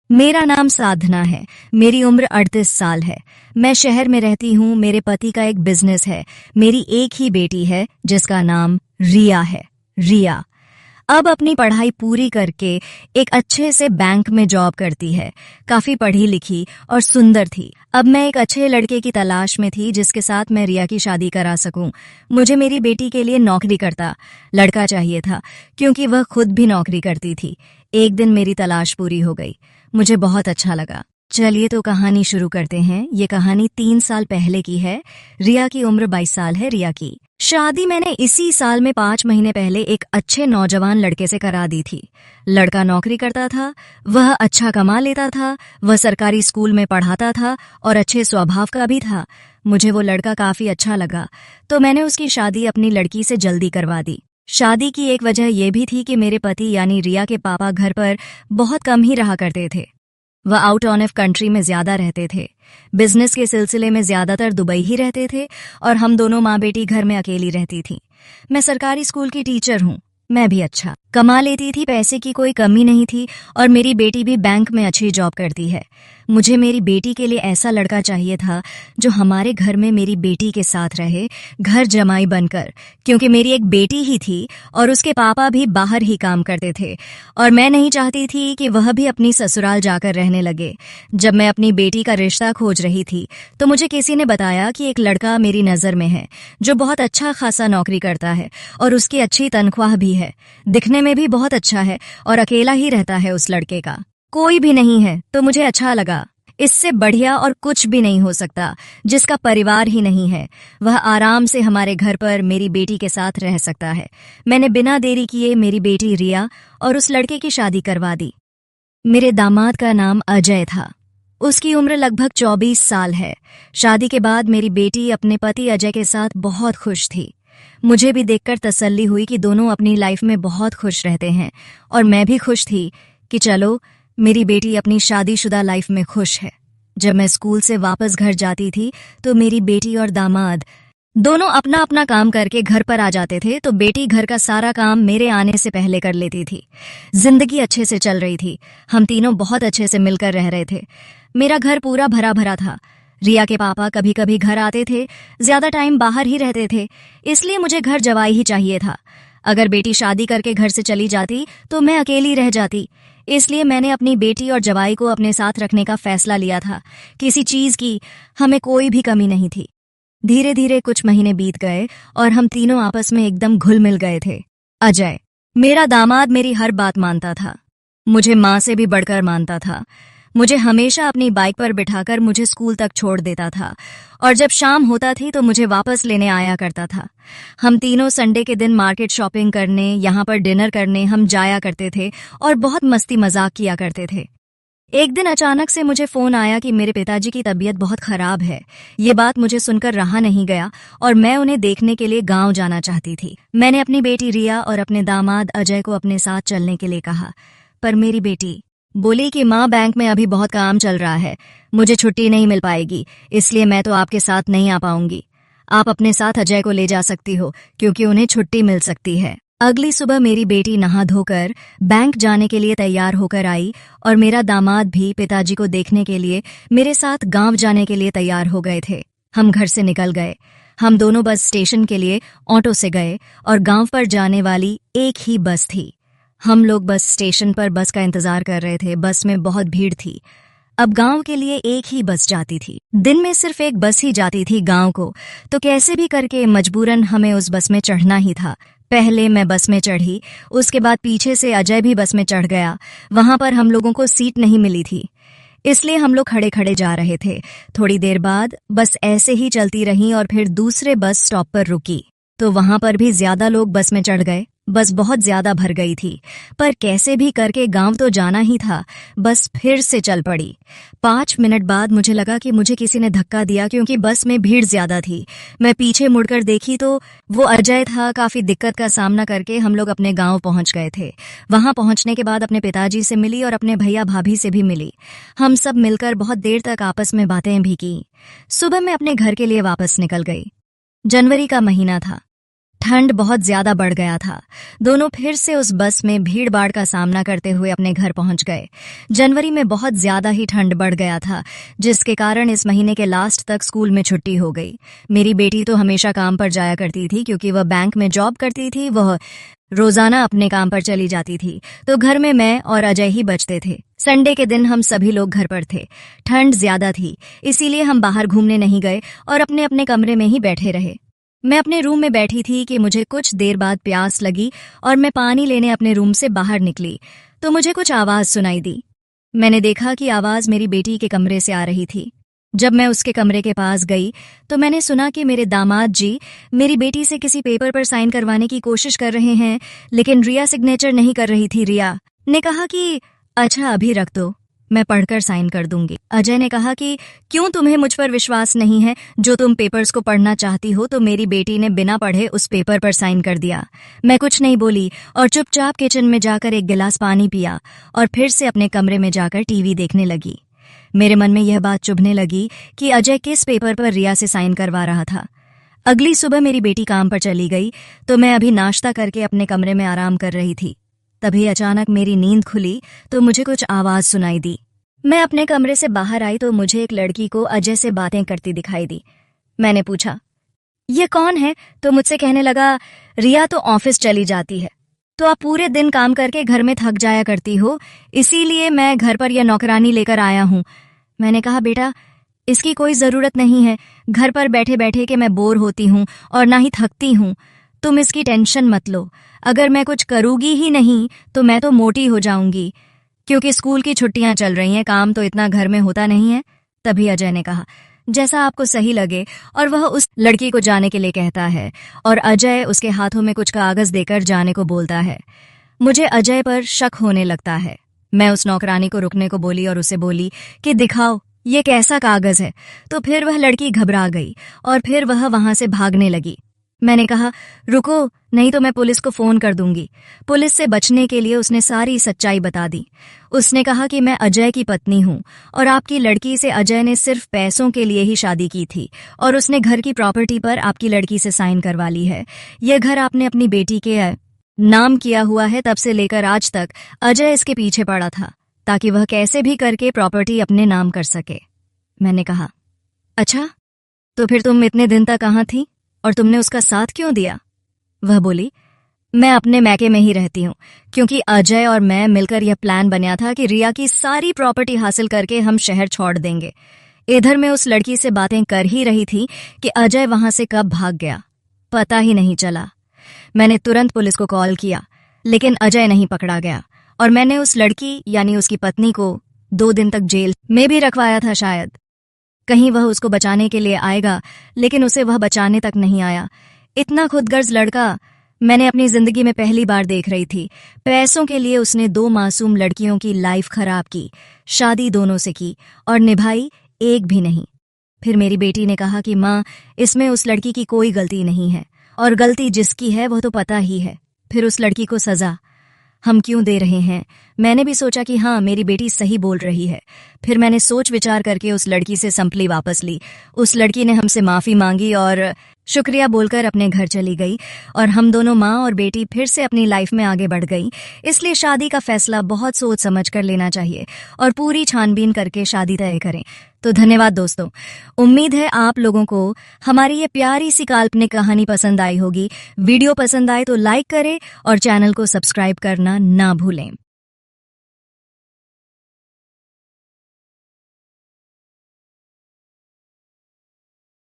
मेरा नाम साधना है। मेरी उम्र 38 साल है। मैं शहर में रहती हूँ। मेरे पति का एक बिजनेस है। मेरी एक ही बेटी है जिसका नाम रिया है। रिया अब अपनी पढ़ाई पूरी करके एक अच्छे से बैंक में जॉब करती है। काफी पढ़ी लिखी और सुंदर थी। अब मैं एक अच्छे लड़के की तलाश में थी जिसके साथ मैं रिया की शादी करा सकूं। मुझे मेरी बेटी के लिए नौकरी करता लड़का चाहिए था क्योंकि वह खुद भी नौकरी करती थी। एक दिन मेरी तलाश पूरी हो गई। मुझे बहुत अच्छा लगा। चलिए तो कहानी शुरू करते हैं। ये कहानी 3 साल पहले की है। रिया की उम्र 22 साल है। रिया की शादी मैंने इसी साल में 5 महीने पहले एक अच्छे नौजवान लड़के से करा दी थी। लड़का नौकरी करता था, वह अच्छा कमा लेता था, वह सरकारी स्कूल में पढ़ाता था और अच्छे स्वभाव का भी था। मुझे वो लड़का काफी अच्छा लगा तो मैंने उसकी शादी अपनी लड़की से जल्दी करवा दी। शादी की एक वजह यह भी थी कि मेरे पति यानी रिया के पापा घर पर बहुत कम ही रहा करते थे। वह आउट ऑफ कंट्री में ज्यादा रहते थे। बिजनेस के सिलसिले में ज्यादातर दुबई ही रहते थे और हम दोनों माँ बेटी घर में अकेली रहती थी। मैं सरकारी स्कूल की टीचर हूँ। मैं भी अच्छा कमा लेती थी, पैसे की कोई कमी नहीं थी और मेरी बेटी भी बैंक में अच्छी जॉब करती है। मुझे मेरी बेटी के लिए ऐसा लड़का चाहिए था जो हमारे घर में मेरी बेटी के साथ रहे, घर जमाई बनकर, क्योंकि मेरी एक बेटी ही थी और उसके पापा भी बाहर ही काम करते थे और मैं नहीं चाहती थी कि वह भी अपनी ससुराल जाकर रहने लगे। जब मैं अपनी बेटी का रिश्ता खोज रही थी तो मुझे किसी ने बताया कि एक लड़का मेरी नज़र में है जो बहुत अच्छा खासा नौकरी करता है और उसकी अच्छी तनख्वाह भी है। दिखने में भी बहुत अच्छा है और अकेला ही रहता है। उस लड़के का कोई भी नहीं है तो मुझे अच्छा लगा। इससे बढ़िया और कुछ भी नहीं हो सकता। जिसका परिवार ही नहीं है वह आराम से हमारे घर पर मेरी बेटी के साथ रह सकता है। मैंने बिना देरी किए मेरी बेटी रिया और उस लड़के की शादी करवा दी। मेरे दामाद का नाम अजय था। उसकी उम्र लगभग 24 साल है। शादी के बाद मेरी बेटी अपने पति अजय के साथ बहुत खुश थी। मुझे भी देखकर तसल्ली हुई कि दोनों अपनी लाइफ में बहुत खुश रहते हैं और मैं भी खुश थी कि चलो मेरी बेटी अपनी शादीशुदा लाइफ में खुश है। जब मैं स्कूल से वापस घर जाती थी तो मेरी बेटी और दामाद दोनों अपना अपना काम करके घर पर आ जाते थे तो बेटी घर का सारा काम मेरे आने से पहले कर लेती थी। जिंदगी अच्छे से चल रही थी। हम तीनों बहुत अच्छे से मिलकर रह रहे थे। मेरा घर पूरा भरा भरा था। रिया के पापा कभी कभी घर आते थे, ज्यादा टाइम बाहर ही रहते थे, इसलिए मुझे घर जवाई ही चाहिए था। अगर बेटी शादी करके घर से चली जाती तो मैं अकेली रह जाती, इसलिए मैंने अपनी बेटी और जवाई को अपने साथ रखने का फैसला लिया था। किसी चीज की हमें कोई भी कमी नहीं थी। धीरे धीरे कुछ महीने बीत गए और हम तीनों आपस में एकदम घुल मिल गए थे। अजय मेरा दामाद मेरी हर बात मानता था। मुझे माँ से भी बढ़कर मानता था। मुझे हमेशा अपनी बाइक पर बिठाकर मुझे स्कूल तक छोड़ देता था और जब शाम होता थी तो मुझे वापस लेने आया करता था। हम तीनों संडे के दिन मार्केट शॉपिंग करने, यहाँ पर डिनर करने हम जाया करते थे और बहुत मस्ती मजाक किया करते थे। एक दिन अचानक से मुझे फोन आया कि मेरे पिताजी की तबीयत बहुत खराब है। ये बात मुझे सुनकर रहा नहीं गया और मैं उन्हें देखने के लिए गांव जाना चाहती थी। मैंने अपनी बेटी रिया और अपने दामाद अजय को अपने साथ चलने के लिए कहा, पर मेरी बेटी बोली कि माँ बैंक में अभी बहुत काम चल रहा है, मुझे छुट्टी नहीं मिल पाएगी, इसलिए मैं तो आपके साथ नहीं आ पाऊंगी। आप अपने साथ अजय को ले जा सकती हो क्योंकि उन्हें छुट्टी मिल सकती है। अगली सुबह मेरी बेटी नहा धोकर बैंक जाने के लिए तैयार होकर आई और मेरा दामाद भी पिताजी को देखने के लिए मेरे साथ गांव जाने के लिए तैयार हो गए थे। हम घर से निकल गए। हम दोनों बस स्टेशन के लिए ऑटो से गए और गांव पर जाने वाली एक ही बस थी। हम लोग बस स्टेशन पर बस का इंतजार कर रहे थे। बस में बहुत भीड़ थी। अब गांव के लिए एक ही बस जाती थी। दिन में सिर्फ एक बस ही जाती थी गांव को, तो कैसे भी करके मजबूरन हमें उस बस में चढ़ना ही था। पहले मैं बस में चढ़ी, उसके बाद पीछे से अजय भी बस में चढ़ गया। वहां पर हम लोगों को सीट नहीं मिली थी, इसलिए हम लोग खड़े खड़े जा रहे थे। थोड़ी देर बाद बस ऐसे ही चलती रही और फिर दूसरे बस स्टॉप पर रुकी तो वहां पर भी ज्यादा लोग बस में चढ़ गए। बस बहुत ज्यादा भर गई थी, पर कैसे भी करके गांव तो जाना ही था। बस फिर से चल पड़ी। 5 मिनट बाद मुझे लगा कि मुझे किसी ने धक्का दिया क्योंकि बस में भीड़ ज्यादा थी। मैं पीछे मुड़कर देखी तो वो अजय था। काफी दिक्कत का सामना करके हम लोग अपने गांव पहुंच गए थे। वहां पहुंचने के बाद अपने पिताजी से मिली और अपने भैया भाभी से भी मिली। हम सब मिलकर बहुत देर तक आपस में बातें भी की। सुबह मैं अपने घर के लिए वापस निकल गई। जनवरी का महीना था। ठंड बहुत ज्यादा बढ़ गया था। दोनों फिर से उस बस में भीड़ भाड़ का सामना करते हुए अपने घर पहुंच गए। जनवरी में बहुत ज्यादा ही ठंड बढ़ गया था, जिसके कारण इस महीने के लास्ट तक स्कूल में छुट्टी हो गई। मेरी बेटी तो हमेशा काम पर जाया करती थी, क्योंकि वह बैंक में जॉब करती थी। वह रोजाना अपने काम पर चली जाती थी, तो घर में मैं और अजय ही बचते थे। संडे के दिन हम सभी लोग घर पर थे। ठंड ज्यादा थी, इसीलिए हम बाहर घूमने नहीं गए और अपने अपने कमरे में ही बैठे रहे। मैं अपने रूम में बैठी थी कि मुझे कुछ देर बाद प्यास लगी और मैं पानी लेने अपने रूम से बाहर निकली तो मुझे कुछ आवाज सुनाई दी। मैंने देखा कि आवाज मेरी बेटी के कमरे से आ रही थी। जब मैं उसके कमरे के पास गई तो मैंने सुना कि मेरे दामाद जी मेरी बेटी से किसी पेपर पर साइन करवाने की कोशिश कर रहे हैं, लेकिन रिया सिग्नेचर नहीं कर रही थी। रिया ने कहा कि अच्छा अभी रख दो, मैं पढ़कर साइन कर दूंगी। अजय ने कहा कि क्यों तुम्हें मुझ पर विश्वास नहीं है? जो तुम पेपर्स को पढ़ना चाहती हो तो मेरी बेटी ने बिना पढ़े उस पेपर पर साइन कर दिया। मैं कुछ नहीं बोली और चुपचाप किचन में जाकर एक गिलास पानी पिया और फिर से अपने कमरे में जाकर टीवी देखने लगी। मेरे मन में यह बात चुभने लगी कि अजय किस पेपर पर रिया से साइन करवा रहा था। अगली सुबह मेरी बेटी काम पर चली गई तो मैं अभी नाश्ता करके अपने कमरे में आराम कर रही थी। तभी अचानक मेरी नींद खुली तो मुझे कुछ आवाज सुनाई दी। मैं अपने कमरे से बाहर आई तो मुझे एक लड़की को अजय से बातें करती दिखाई दी। मैंने पूछा, ये कौन है? तो मुझसे कहने लगा, रिया तो ऑफिस चली जाती है, तो आप पूरे दिन काम करके घर में थक जाया करती हो, इसीलिए मैं घर पर यह नौकरानी लेकर आया हूँ। मैंने कहा, बेटा इसकी कोई जरूरत नहीं है, घर पर बैठे बैठे के मैं बोर होती हूँ और ना ही थकती हूँ। तुम इसकी टेंशन मत लो, अगर मैं कुछ करूंगी ही नहीं तो मैं तो मोटी हो जाऊंगी, क्योंकि स्कूल की छुट्टियां चल रही हैं, काम तो इतना घर में होता नहीं है। तभी अजय ने कहा, जैसा आपको सही लगे। और वह उस लड़की को जाने के लिए कहता है और अजय उसके हाथों में कुछ कागज देकर जाने को बोलता है। मुझे अजय पर शक होने लगता है। मैं उस नौकरानी को रुकने को बोली और उसे बोली कि दिखाओ ये कैसा कागज है। तो फिर वह लड़की घबरा गई और फिर वह वहां से भागने लगी। मैंने कहा, रुको, नहीं तो मैं पुलिस को फोन कर दूंगी। पुलिस से बचने के लिए उसने सारी सच्चाई बता दी। उसने कहा कि मैं अजय की पत्नी हूं और आपकी लड़की से अजय ने सिर्फ पैसों के लिए ही शादी की थी और उसने घर की प्रॉपर्टी पर आपकी लड़की से साइन करवा ली है। यह घर आपने अपनी बेटी के नाम किया हुआ है। तब से लेकर आज तक अजय इसके पीछे पड़ा था ताकि वह कैसे भी करके प्रॉपर्टी अपने नाम कर सके। मैंने कहा, अच्छा, तो फिर तुम इतने दिन तक कहाँ थी और तुमने उसका साथ क्यों दिया? वह बोली, मैं अपने मैके में ही रहती हूँ, क्योंकि अजय और मैं मिलकर यह प्लान बनाया था कि रिया की सारी प्रॉपर्टी हासिल करके हम शहर छोड़ देंगे। इधर मैं उस लड़की से बातें कर ही रही थी कि अजय वहां से कब भाग गया, पता ही नहीं चला। मैंने तुरंत पुलिस को कॉल किया, लेकिन अजय नहीं पकड़ा गया और मैंने उस लड़की यानी उसकी पत्नी को 2 दिन तक जेल में भी रखवाया था। शायद कहीं वह उसको बचाने के लिए आएगा, लेकिन उसे वह बचाने तक नहीं आया। इतना खुदगर्ज लड़का मैंने अपनी जिंदगी में पहली बार देख रही थी। पैसों के लिए उसने 2 मासूम लड़कियों की लाइफ खराब की, शादी दोनों से की और निभाई एक भी नहीं। फिर मेरी बेटी ने कहा कि माँ, इसमें उस लड़की की कोई गलती नहीं है और गलती जिसकी है वो तो पता ही है। फिर उस लड़की को सजा हम क्यों दे रहे हैं? मैंने भी सोचा कि हाँ, मेरी बेटी सही बोल रही है। फिर मैंने सोच विचार करके उस लड़की से संपली वापस ली। उस लड़की ने हमसे माफी मांगी और शुक्रिया बोलकर अपने घर चली गई और हम दोनों माँ और बेटी फिर से अपनी लाइफ में आगे बढ़ गई। इसलिए शादी का फैसला बहुत सोच समझ कर लेना चाहिए और पूरी छानबीन करके शादी तय करें। तो धन्यवाद दोस्तों। उम्मीद है आप लोगों को हमारी ये प्यारी सी काल्पनिक कहानी पसंद आई होगी। वीडियो पसंद आए तो लाइक करें और चैनल को सब्सक्राइब करना ना भूलें।